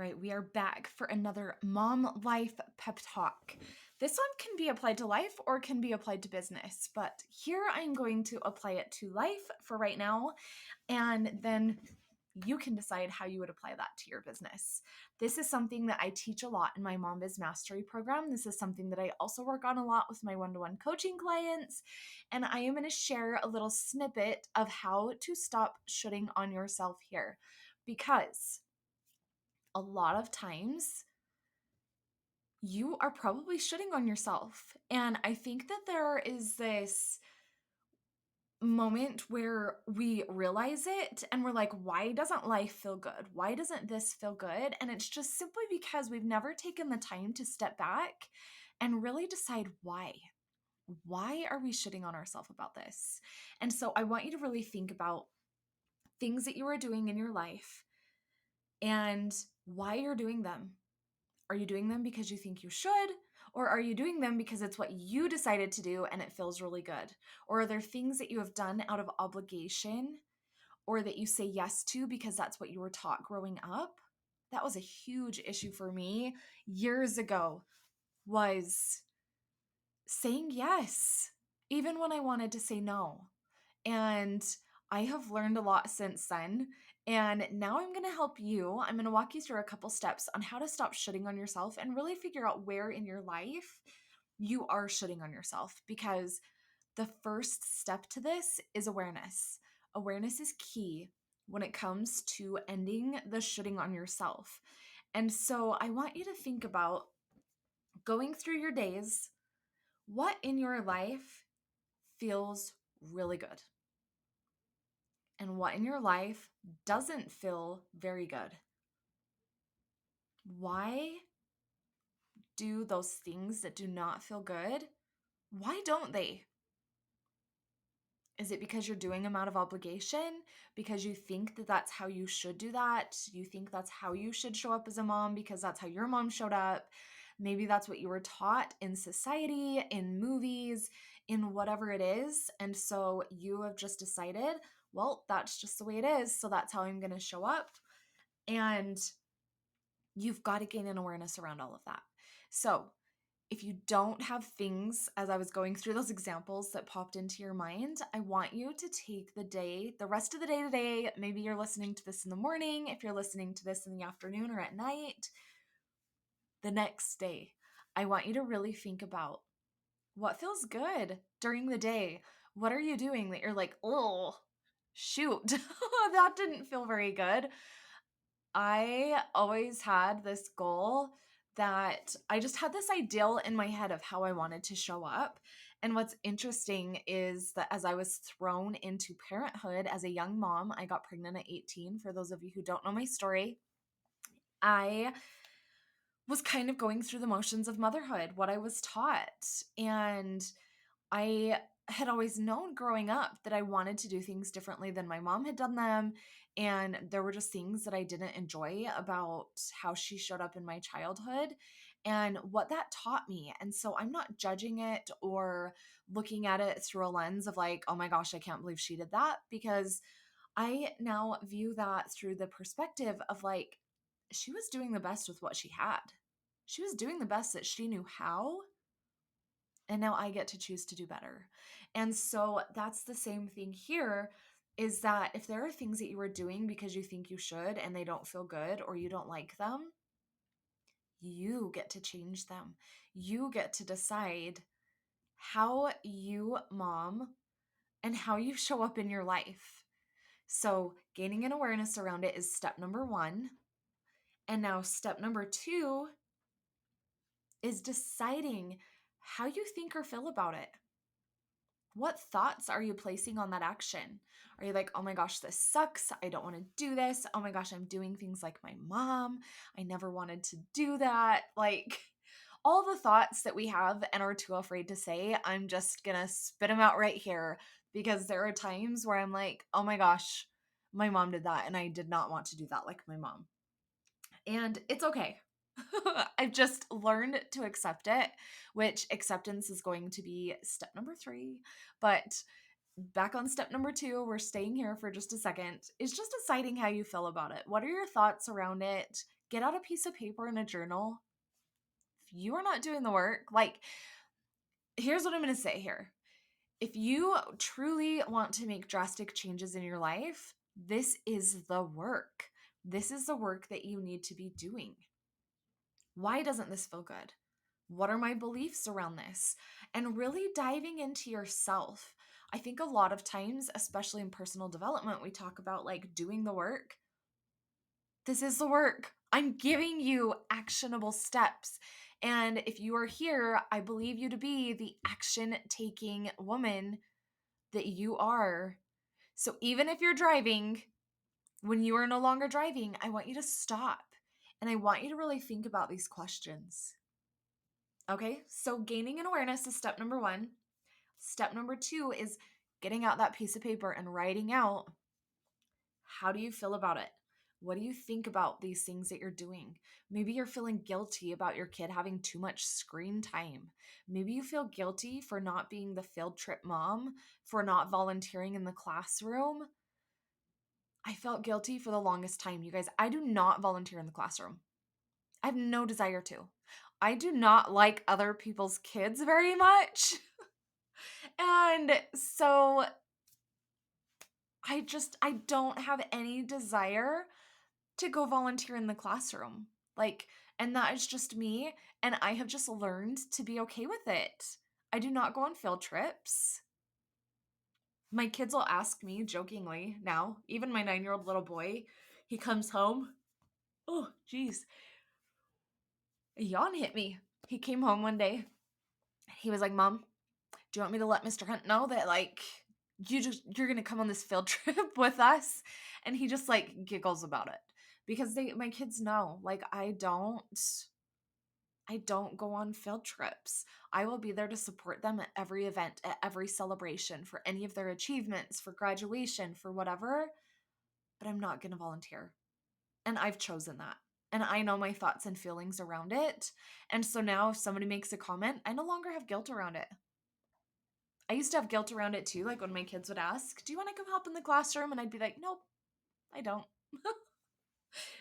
right, we are back for another mom life pep talk. This one can be applied to life or can be applied to business, but here I'm going to apply it to life for right now, and then you can decide how you would apply that to your business. This is something that I teach a lot in my Mom Biz Mastery program. This is something that I also work on a lot with my one-to-one coaching clients, and I am going to share a little snippet of how to stop shooting on yourself here, because a lot of times you are probably shitting on yourself. And I think that there is this moment where we realize it and we're like, why doesn't life feel good? Why doesn't this feel good? And it's just simply because we've never taken the time to step back and really decide why. Why are we shitting on ourselves about this? And so I want you to really think about things that you are doing in your life and why you're doing them. Are you doing them because you think you should? Or are you doing them because it's what you decided to do and it feels really good? Or are there things that you have done out of obligation or that you say yes to because that's what you were taught growing up? That was a huge issue for me years ago, was saying yes, even when I wanted to say no. And I have learned a lot since then. And now I'm going to help you. I'm going to walk you through a couple steps on how to stop shitting on yourself and really figure out where in your life you are shitting on yourself. Because the first step to this is awareness. Awareness is key when it comes to ending the shitting on yourself. And so I want you to think about going through your days. What in your life feels really good? And what in your life doesn't feel very good? Why do those things that do not feel good, why don't they? Is it because you're doing them out of obligation? Because you think that that's how you should do that? You think that's how you should show up as a mom because that's how your mom showed up? Maybe that's what you were taught in society, in movies, in whatever it is. And so you have just decided, well, that's just the way it is. So that's how I'm going to show up. And you've got to gain an awareness around all of that. So if you don't have things, as I was going through those examples that popped into your mind, I want you to take the rest of the day today. Maybe you're listening to this in the morning. If you're listening to this in the afternoon or at night, the next day, I want you to really think about what feels good during the day. What are you doing that you're like, oh, shoot, that didn't feel very good. I always had this goal that I just had this ideal in my head of how I wanted to show up. And what's interesting is that as I was thrown into parenthood as a young mom, I got pregnant at 18. For those of you who don't know my story, I was kind of going through the motions of motherhood, what I was taught. And I had always known growing up that I wanted to do things differently than my mom had done them. And there were just things that I didn't enjoy about how she showed up in my childhood and what that taught me. And so I'm not judging it or looking at it through a lens of like, oh my gosh, I can't believe she did that, because I now view that through the perspective of like, she was doing the best with what she had. She was doing the best that she knew how. And now I get to choose to do better. And so that's the same thing here, is that if there are things that you are doing because you think you should and they don't feel good or you don't like them, you get to change them. You get to decide how you mom and how you show up in your life. So gaining an awareness around it is step number 1. And now step number 2 is deciding how you think or feel about it. What thoughts are you placing on that action? Are you like, oh my gosh, this sucks. I don't want to do this. Oh my gosh, I'm doing things like my mom. I never wanted to do that. Like all the thoughts that we have and are too afraid to say, I'm just going to spit them out right here, because there are times where I'm like, oh my gosh, my mom did that and I did not want to do that like my mom. And it's okay. I've just learned to accept it, which acceptance is going to be step number 3. But back on step number 2, we're staying here for just a second, is just deciding how you feel about it. What are your thoughts around it? get out a piece of paper and a journal. If you are not doing the work, like, here's what I'm going to say here. If you truly want to make drastic changes in your life, this is the work. This is the work that you need to be doing. Why doesn't this feel good? What are my beliefs around this? And really diving into yourself. I think a lot of times, especially in personal development, we talk about like doing the work. This is the work. I'm giving you actionable steps. And if you are here, I believe you to be the action-taking woman that you are. So even if you're driving, when you are no longer driving, I want you to stop and I want you to really think about these questions. Okay, so gaining an awareness is step number 1. Step number 2 is getting out that piece of paper and writing out, how do you feel about it? What do you think about these things that you're doing? Maybe you're feeling guilty about your kid having too much screen time. Maybe you feel guilty for not being the field trip mom, for not volunteering in the classroom. I felt guilty for the longest time. You guys, I do not volunteer in the classroom. I have no desire to. I do not like other people's kids very much. And so I don't have any desire to go volunteer in the classroom. Like, and that is just me. And I have just learned to be okay with it. I do not go on field trips. My kids will ask me jokingly now, even my 9-year-old little boy, he comes home. Oh, geez. A yawn hit me. He came home one day. He was like, Mom, do you want me to let Mr. Hunt know that like you're gonna come on this field trip with us? And he just like giggles about it because my kids know like I don't go on field trips. I will be there to support them at every event, at every celebration, for any of their achievements, for graduation, for whatever, but I'm not gonna volunteer. And I've chosen that. And I know my thoughts and feelings around it. And so now if somebody makes a comment, I no longer have guilt around it. I used to have guilt around it too, like when my kids would ask, do you want to come help in the classroom? And I'd be like, nope, I don't.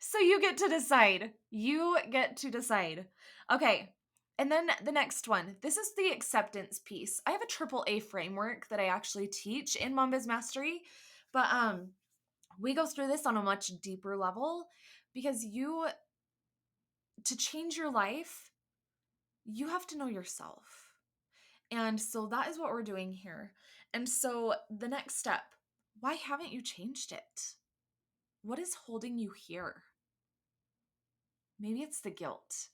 So you get to decide. You get to decide. Okay. And then the next one, this is the acceptance piece. I have a AAA framework that I actually teach in Mom Biz Mastery, but we go through this on a much deeper level because to change your life, you have to know yourself. And so that is what we're doing here. And so the next step, why haven't you changed it? What is holding you here? Maybe it's the guilt.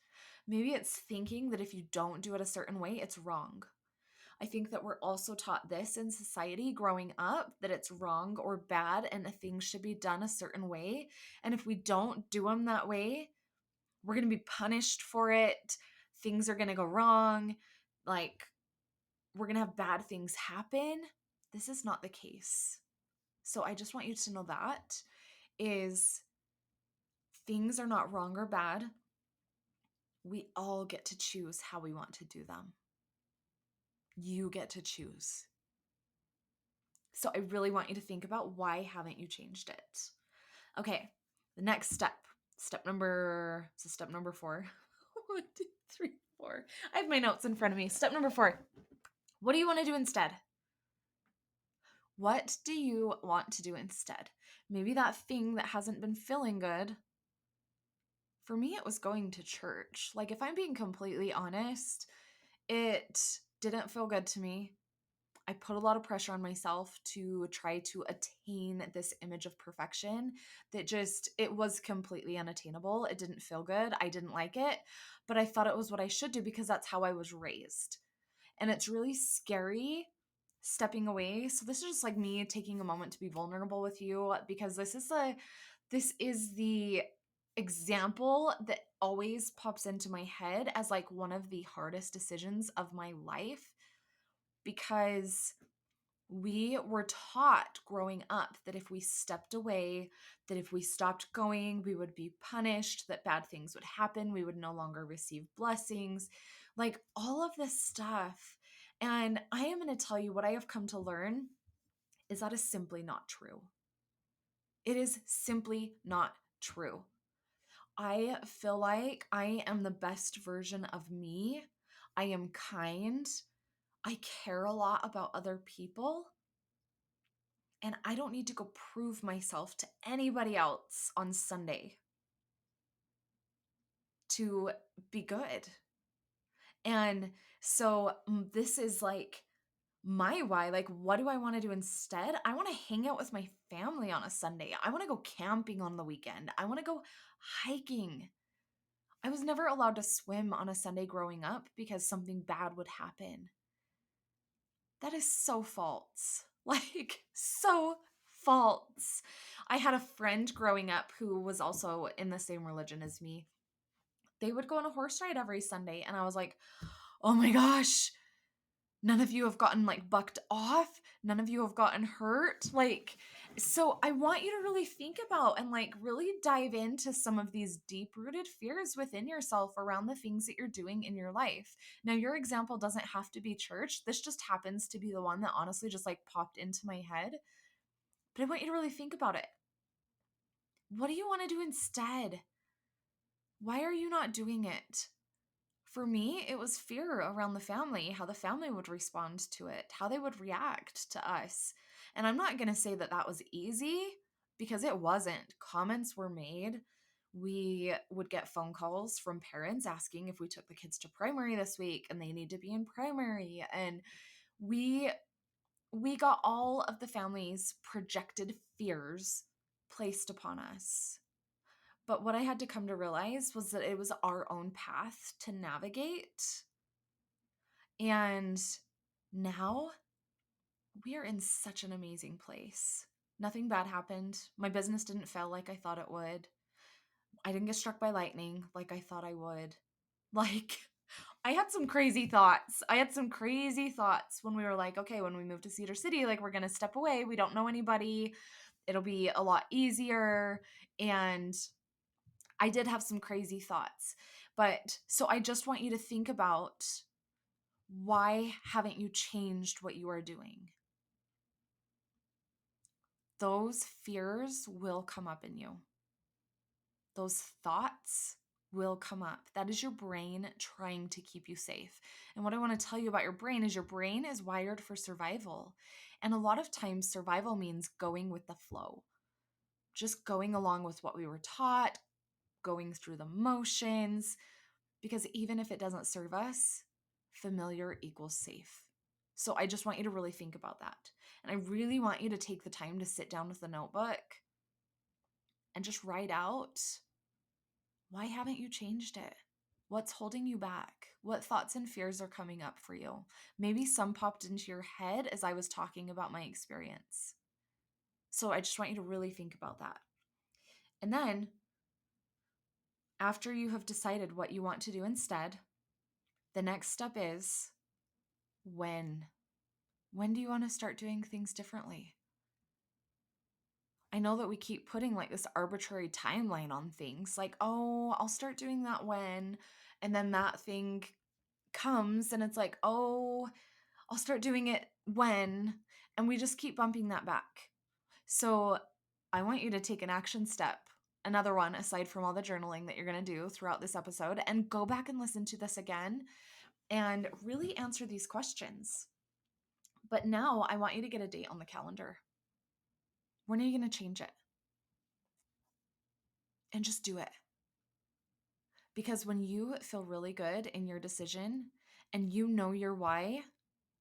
Maybe it's thinking that if you don't do it a certain way, it's wrong. I think that we're also taught this in society growing up, that it's wrong or bad and things should be done a certain way. And if we don't do them that way, we're going to be punished for it. Things are going to go wrong. Like, we're going to have bad things happen. This is not the case. So I just want you to know that is things are not wrong or bad. We all get to choose how we want to do them. You get to choose. So I really want you to think about why haven't you changed it? Okay, the next step. Step number 4. 1, 2, 3, 4. I have my notes in front of me. Step number 4. What do you want to do instead? What do you want to do instead? Maybe that thing that hasn't been feeling good. For me, it was going to church. Like, if I'm being completely honest, it didn't feel good to me. I put a lot of pressure on myself to try to attain this image of perfection that it was completely unattainable. It didn't feel good. I didn't like it, but I thought it was what I should do because that's how I was raised. And it's really scary stepping away. So this is just like me taking a moment to be vulnerable with you because this is the example that always pops into my head as like one of the hardest decisions of my life because we were taught growing up that if we stepped away, that if we stopped going, we would be punished, that bad things would happen, we would no longer receive blessings, like all of this stuff. And I am going to tell you what I have come to learn is that is simply not true. It is simply not true. I feel like I am the best version of me. I am kind. I care a lot about other people. And I don't need to go prove myself to anybody else on Sunday to be good. And so this is like my why. Like, what do I want to do instead? I want to hang out with my family on a Sunday. I want to go camping on the weekend. I want to go hiking. I was never allowed to swim on a Sunday growing up because something bad would happen. That is so false. Like, so false. I had a friend growing up who was also in the same religion as me. They would go on a horse ride every Sunday, and I was like, oh my gosh, none of you have gotten like bucked off. None of you have gotten hurt. Like, so I want you to really think about and like really dive into some of these deep rooted fears within yourself around the things that you're doing in your life. Now, your example doesn't have to be church. This just happens to be the one that honestly just like popped into my head. But I want you to really think about it. What do you want to do instead? Why are you not doing it? For me, it was fear around the family, how the family would respond to it, how they would react to us. And I'm not going to say that that was easy because it wasn't. Comments were made. We would get phone calls from parents asking if we took the kids to primary this week and they need to be in primary. And we got all of the family's projected fears placed upon us. But what I had to come to realize was that it was our own path to navigate. And now we are in such an amazing place. Nothing bad happened. My business didn't fail like I thought it would. I didn't get struck by lightning like I thought I would. Like, I had some crazy thoughts. When we were like, okay, when we move to Cedar City, like, we're going to step away. We don't know anybody. It'll be a lot easier. And I did have some crazy thoughts. But so I just want you to think about, why haven't you changed what you are doing? Those fears will come up in you. Those thoughts will come up. That is your brain trying to keep you safe. And what I want to tell you about your brain is your brain is wired for survival. And a lot of times survival means going with the flow, just going along with what we were taught, going through the motions, because even if it doesn't serve us, familiar equals safe. So I just want you to really think about that. And I really want you to take the time to sit down with the notebook and just write out, why haven't you changed it? What's holding you back? What thoughts and fears are coming up for you? Maybe some popped into your head as I was talking about my experience. So I just want you to really think about that. And then after you have decided what you want to do instead, the next step is, when? When do you want to start doing things differently? I know that we keep putting like this arbitrary timeline on things, like, oh, I'll start doing that when, and then that thing comes and it's like, oh, I'll start doing it when, and we just keep bumping that back. So I want you to take an action step, another one aside from all the journaling that you're going to do throughout this episode, and go back and listen to this again and really answer these questions. But now I want you to get a date on the calendar. When are you going to change it? And just do it. Because when you feel really good in your decision and you know your why,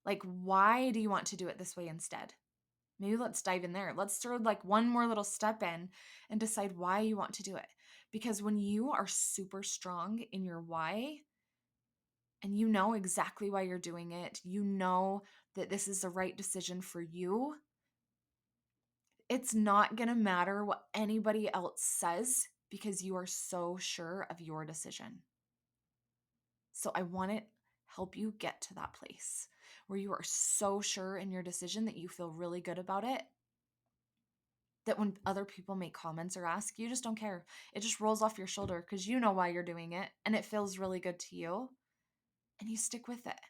like, why do you want to do it this way instead? Maybe let's dive in there. Let's throw like one more little step in and decide why you want to do it. Because when you are super strong in your why and you know exactly why you're doing it, you know that this is the right decision for you, it's not going to matter what anybody else says because you are so sure of your decision. So I want to help you get to that place where you are so sure in your decision that you feel really good about it, that when other people make comments or ask, you just don't care. It just rolls off your shoulder because you know why you're doing it and it feels really good to you and you stick with it.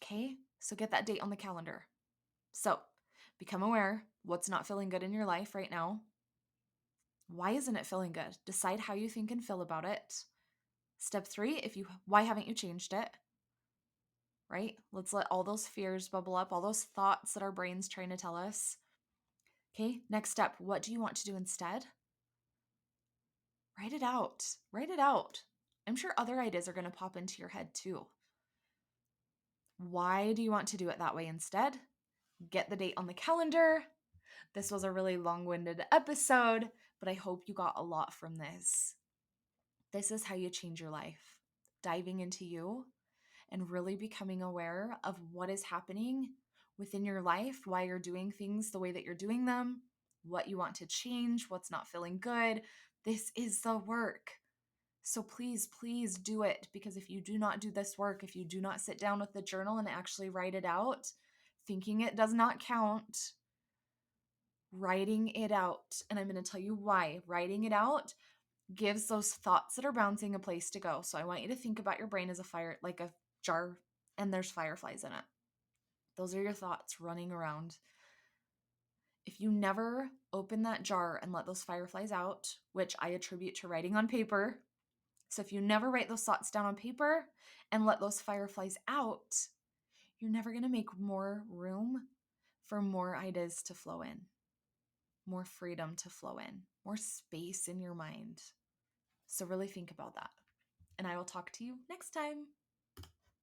Okay? So get that date on the calendar. So become aware what's not feeling good in your life right now. Why isn't it feeling good? Decide how you think and feel about it. Step 3, why haven't you changed it? Right? Let's let all those fears bubble up, all those thoughts that our brain's trying to tell us. Okay, next step, what do you want to do instead? Write it out. Write it out. I'm sure other ideas are going to pop into your head too. Why do you want to do it that way instead? Get the date on the calendar. This was a really long-winded episode, but I hope you got a lot from this. This is how you change your life. Diving into you and really becoming aware of what is happening within your life, why you're doing things the way that you're doing them, what you want to change, what's not feeling good. This is the work. So please, please do it, because if you do not do this work, if you do not sit down with the journal and actually write it out, thinking it does not count, writing it out. And I'm going to tell you why. Writing it out gives those thoughts that are bouncing a place to go. So I want you to think about your brain as a fire, like a jar, and there's fireflies in it. Those are your thoughts running around. If you never open that jar and let those fireflies out, which I attribute to writing on paper, so if you never write those thoughts down on paper and let those fireflies out, you're never going to make more room for more ideas to flow in, more freedom to flow in, more space in your mind. So really think about that. And I will talk to you next time.